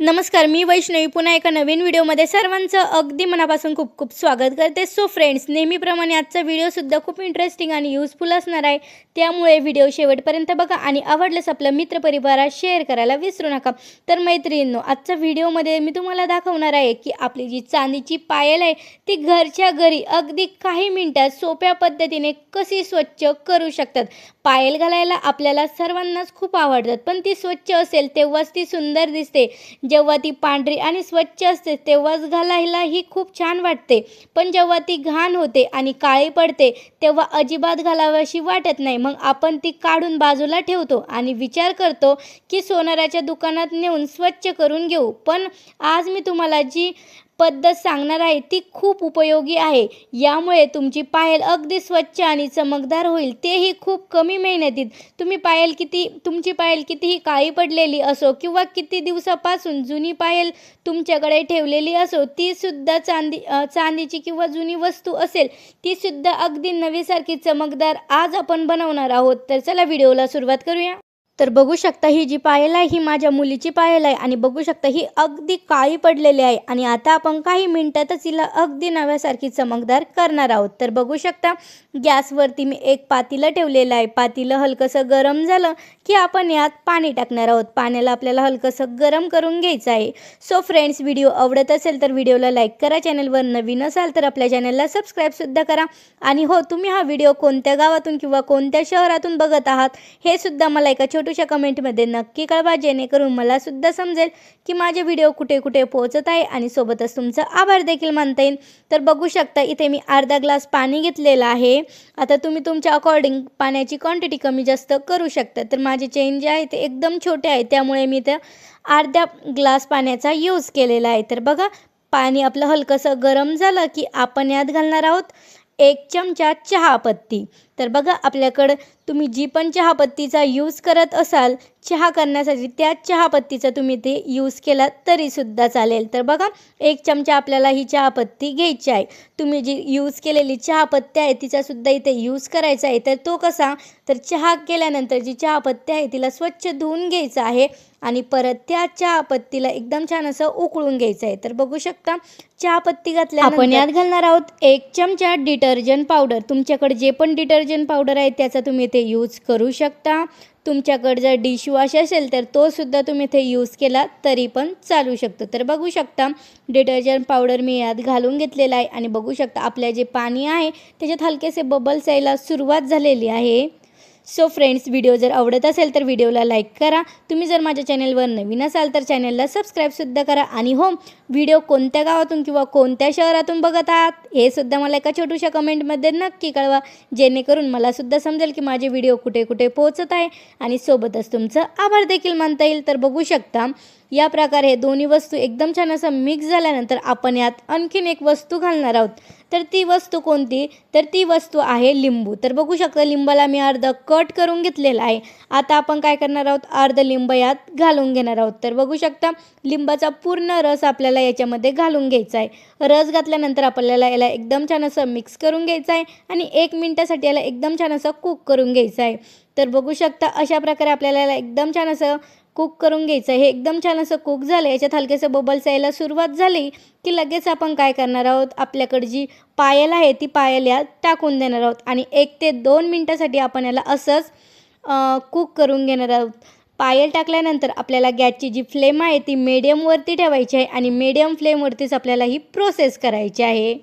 नमस्कार, मी वैष्णवी पुन्हा एका नवीन व्हिडिओमध्ये सर्वांचं अगदी मनापासून खूप खूप स्वागत करते। सो फ्रेंड्स, नेहमीप्रमाणे आजचा व्हिडिओसुद्धा खूप इंटरेस्टिंग आणि यूजफुल असणार आहे, त्यामुळे व्हिडिओ शेवटपर्यंत बघा आणि आवडल्यास आपल्या मित्रपरिवारात शेअर करायला विसरू नका। तर मैत्रिणींनो, आजच्या व्हिडिओमध्ये मी तुम्हाला दाखवणार आहे की आपली जी चांदीची पायल आहे ती घरच्या घरी अगदी काही मिनिटात सोप्या पद्धतीने कशी स्वच्छ करू शकतात। पायल घालायला आपल्याला सर्वांनाच खूप आवडतात, पण ती स्वच्छ असेल तेव्हाच ती सुंदर दिसते। जेव्हा ती पांढरी आणि स्वच्छ असते तेव्हाच घालायला ही खूप छान वाटते, पण जेव्हा ती घाण होते आणि काळी पडते तेव्हा अजिबात घालावीशी वाटत नाही। मग आपण ती काढून बाजूला ठेवतो आणि विचार करतो की सोनाराच्या दुकानात नेऊन स्वच्छ करून घेऊ। पण आज मी तुम्हाला जी पद्धत सांगणार आहे ती खूप उपयोगी आहे। यामुळे तुमची पायल अगदी स्वच्छ आणि चमकदार होईल, तेही खूप कमी मेहनतीत। तुमची पायल कितीही काळी पडलेली असो किंवा किती दिवसापासून जुनी पायल तुमच्याकडे ठेवलेली असो, ती सुद्धा चांदीची किंवा जुनी वस्तू असेल ती सुद्धा अगदी नवीसारखी चमकदार आज आपण बनवणार आहोत। तर चला व्हिडिओला सुरुवात करूया। तर बघू शकता ही जी पायल आहे ही माझ्या मुलीची पायल आहे आणि बघू शकता ही अगदी काळी पडलेली आहे आणि आता आपण काही मिनिटातच हिला अगदी नव्यासारखी चमकदार करणार आहोत। तर बघू शकता गॅसवरती मी एक पातेलं ठेवलेलं आहे। पातेलं हलकंसं गरम झालं की आपण यात पाणी टाकणार आहोत। पाण्याला आपल्याला हलकंसं गरम करून घ्यायचं आहे। सो फ्रेंड्स, व्हिडिओ आवडत असेल तर व्हिडिओला लाईक करा, चॅनलवर नवीन असाल तर आपल्या चॅनलला सबस्क्राईबसुद्धा करा आणि हो, तुम्ही हा व्हिडिओ कोणत्या गावातून किंवा कोणत्या शहरातून बघत आहात हे सुद्धा मला एका छोट्याशा कमेंटमध्ये नक्की कळवा, जेणेकरून मला सुद्धा समजेल की माझे व्हिडिओ कुठे कुठे पोहोचत आहे आणि सोबतच तुमचा आभार देखील मानता येईल। तर बघू शकता इथे मी अर्धा ग्लास पाणी घेतलेलं आहे। आता तुम्ही तुमच्या अकॉर्डिंग पाण्याची क्वांटिटी कमी जास्त करू शकता। तर माझे चेन जे आहे ते एकदम छोटे आहे, त्यामुळे मी त्या अर्ध्या ग्लास पाण्याचा यूज केलेला आहे। तर बघा, पाणी आपलं हलकंसं गरम झालं की आपण यात घालणार आहोत 1 चमचा चहापत्ती। तर बघा, आपल्याकडं तुम्ही जी पण चहापत्तीचा यूज करत असाल चहा करण्यासाठी, त्याच चहापत्तीचा तुम्ही ते यूज केला तरीसुद्धा चालेल। तर बघा, 1 चमचा आपल्याला ही चहापत्ती घ्यायची आहे। तुम्ही जी यूज केलेली चहापत्ती आहे तिचासुद्धा इथे यूज करायचा आहे। तर तो कसा, तर चहा केल्यानंतर जी चहापत्ती आहे तिला स्वच्छ धुवून घ्यायचं आहे आणि परत त्या चहापत्तीला एकदम छान असं उकळून घ्यायचं आहे। तर बघू शकता चहापत्ती घातल्यानंतर आपण यात घालणार आहोत 1 चमचा डिटर्जंट पावडर। तुमच्याकडे जे पण डिटर्जंट पावडर आहे त्याचा तुम्ही ते यूज करू शकता। तुमच्याकडे जर डिशवॉश असेल तर तो सुद्धा तुम्ही ते यूज केला तरी पण चालू शकतो। तर बघू शकता डिटर्जंट पावडर मी यात घालून घेतलेला आहे आणि बघू शकता आपल्या जे पाणी आहे त्याच्यात हलकेसे बबल्स यायला सुरुवात झालेली आहे। सो फ्रेंड्स, व्हिडिओ जर आवडत असेल तर व्हिडिओला लाईक करा। तुम्ही जर माझ्या चॅनलवर नवीन असाल तर चॅनलला सबस्क्राईबसुद्धा करा आणि हो, व्हिडिओ कोणत्या गावातून किंवा कोणत्या शहरातून बघत आहात हे सुद्धा मला एका छोट्याशा कमेंटमध्ये नक्की कळवा, जेणेकरून मला सुद्धा समजेल की माझे व्हिडिओ कुठे कुठे पोहोचत आहे आणि सोबतच तुमचं आभार देखील मानता येईल। तर बघू शकता या प्रकारे दोन्ही वस्तू एकदम छान असं मिक्स झाल्यानंतर आपण यात आणखीन एक वस्तू घालणार आहोत। तर ती वस्तू कोणती, तर ती वस्तू आहे लिंबू। तर बघू शकता लिंबाला मी अर्धा कट करून घेतलेला आहे। आता आपण काय करणार आहोत, अर्ध लिंब यात घालून घेणार आहोत। तर बघू शकता लिंबाचा पूर्ण रस आपल्याला याच्यामध्ये घालून घ्यायचा आहे। रस घातल्यानंतर आपल्याला याला एकदम छान असं मिक्स करून घ्यायचं आहे आणि 1 मिनिटासाठी याला एकदम छान असं कुक करून घ्यायचं आहे। तर बघू शकता अशा प्रकारे आपल्याला याला एकदम छान असं कुक करून घ्यायचं आहे। हे एकदम छान असं कुक झालं, याच्यात हलकेसं बबल्स यायला सुरुवात झाली की लगेच आपण काय करणार आहोत, आपल्याकडे जी पायल आहे ती पायल यात टाकून देणार आहोत आणि 1 ते 2 मिनिटासाठी आपण याला असंच कुक करून घेणार आहोत। पायल टाकल्यानंतर आपल्याला गॅसची जी फ्लेम आहे ती मीडियमवरती ठेवायची आहे आणि मीडियम फ्लेमवरतीच आपल्याला ही प्रोसेस करायची आहे।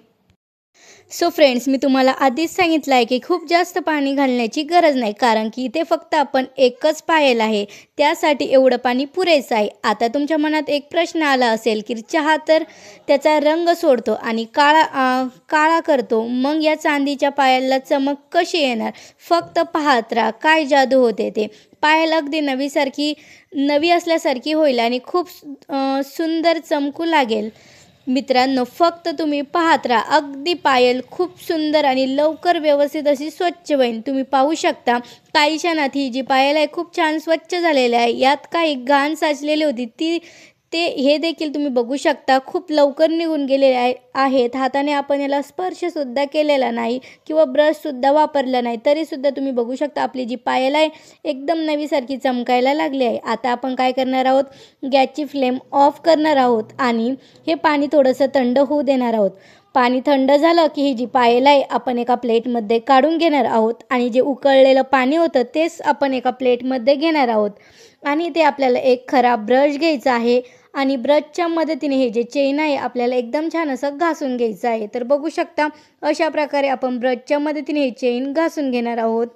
सो फ्रेंड्स, मी तुम्हाला आधीच सांगितलं आहे की खूप जास्त पाणी घालण्याची गरज नाही, कारण की इथे फक्त आपण एकच पायल आहे, त्यासाठी एवढं पाणी पुरेसं आहे। आता तुमच्या मनात एक प्रश्न आला असेल की चहा तर त्याचा रंग सोडतो आणि काळा करतो, मग या चांदीच्या पायाला चमक कशी येणार? फक्त पाहत राहा काय जादू होते ते। पायल अगदी नवी असल्यासारखी होईल आणि खूप सुंदर चमकू लागेल। मित्रांनो, फक्त तुम्ही पाहत राहा, अगदी पायल खूप सुंदर आणि लवकर व्यवस्थित अशी स्वच्छ होईल। तुम्ही पाहू शकता काही क्षणात ही जी पायल आहे खूप छान स्वच्छ झालेली आहे। यात काही घाण साचलेली होती हे देखील तुम्ही बघू शकता खूप लवकर निघून गेलेले आहेत. हाताने आपण याला स्पर्शसुद्धा केलेला नाही किंवा ब्रशसुद्धा वापरला नाही, तरीसुद्धा तुम्ही बघू शकता आपली जी पायल आहे एकदम नवीसारखी चमकायला लागली आहे. आता आपण काय करणार आहोत, गॅसची फ्लेम ऑफ करणार आहोत आणि हे पाणी थोडंसं थंड होऊ देणार आहोत. पाणी थंड झालं की ही जी पायल आहे आपण एका प्लेटमध्ये काढून घेणार आहोत आणि जे उकळलेलं पाणी होतं तेच आपण एका प्लेटमध्ये घेणार आहोत. आणि ते आपल्याला एक खराब ब्रश घ्यायचा आहे आणि ब्रशच्या मदतीने हे जे चेन आहे आपल्याला एकदम छान असं घासून घ्यायचं आहे. तर बघू शकता अशा प्रकारे आपण ब्रशच्या मदतीने हे चेन घासून घेणार आहोत.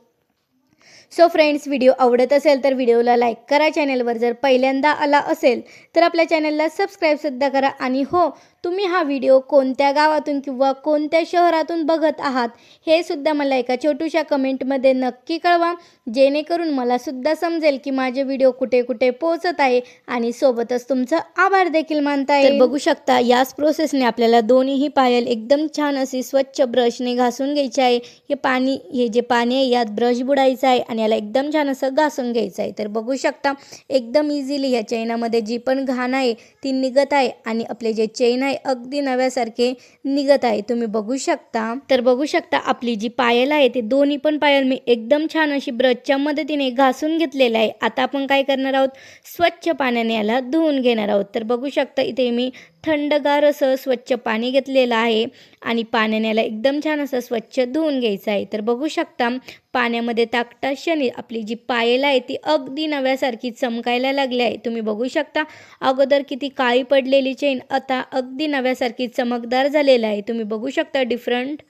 सो फ्रेंड्स, व्हिडिओ आवडत असेल तर व्हिडिओला लाईक करा. चॅनलवर जर पहिल्यांदा आला असेल तर आपल्या चॅनलला सबस्क्राईबसुद्धा करा. आणि हो, तुम्ही हा व्हिडिओ कोणत्या गावातून किंवा कोणत्या शहरातून बघत आहात हे सुद्धा मला एका छोट्याशा कमेंटमध्ये नक्की कळवा, जेणेकरून मला सुद्धा समजेल की माझे व्हिडिओ कुठे कुठे पोहोचत आहे आणि सोबतच तुमचं आभार देखील मानता येईल. बघू शकता याच प्रोसेसने आपल्याला दोन्हीही पायल एकदम छान अशी स्वच्छ ब्रशने घासून घ्यायची आहे. हे जे पाणी आहे यात ब्रश बुडायचं आहे आणि याला एकदम छान असं घासून घ्यायचं आहे. तर बघू शकता एकदम इझिली या चैनामध्ये जी पण घाण आहे ती निघत आहे आणि आपले जे चेन आहे अगदी नव्यासारखे निघत आहे. तुम्ही बघू शकता. तर बघू शकता आपली जी पायल आहे ते दोन्ही पण पायल मी एकदम छान अशी ब्रशच्या मदतीने घासून घेतलेलं आहे. आता आपण काय करणार आहोत, स्वच्छ पाण्याने याला धुवून घेणार आहोत. तर बघू शकता इथे मी थंडगार असं स्वच्छ पाणी घेतलेलं आहे आणि पाण्याने याला एकदम छान असं स्वच्छ धुवून घ्यायचं आहे. तर बघू शकता पाण्यामध्ये टाकता क्षणी आपली जी पायल आहे ती अगदी नव्यासारखी चमकायला लागली आहे. तुम्ही बघू शकता अगोदर किती काळी पडलेली चेन आता अगदी नव्यासारखी चमकदार झालेलं आहे. तुम्ही बघू शकता डिफरंट.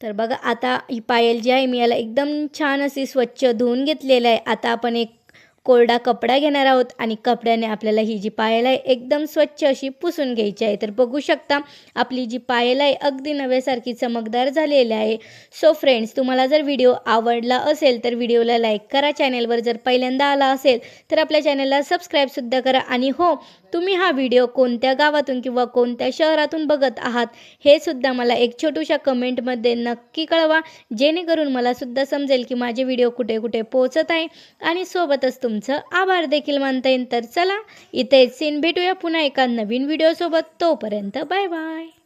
तर बघा आता ही पायल जी आहे मी याला एकदम छान अशी स्वच्छ धुवून घेतलेलं आहे. आता आपण एक कोरडा कपडा घेणार आहोत आणि कपड्याने आपल्याला ही जी पायल आहे एकदम स्वच्छ अशी पुसून घ्यायची आहे. तर बघू शकता आपली जी पायल आहे अगदी नव्यासारखी चमकदार झालेली आहे. सो फ्रेंड्स, तुम्हाला जर व्हिडिओ आवडला असेल तर व्हिडिओला लाईक करा. चॅनलवर जर पहिल्यांदा आला असेल तर आपल्या चॅनलला सबस्क्राईबसुद्धा करा. आणि हो, तुम्ही हा व्हिडिओ कोणत्या गावातून किंवा कोणत्या शहरातून बघत आहात हे सुद्धा मला एक छोट्याशा कमेंटमध्ये नक्की कळवा, जेणेकरून मला सुद्धा समजेल की माझे व्हिडिओ कुठे कुठे पोहोचत आहे आणि सोबतच तुमचं आभार देखील मानता येईल. तर चला इथेच भेटूया पुन्हा एका नवीन व्हिडिओसोबत. तोपर्यंत बाय बाय.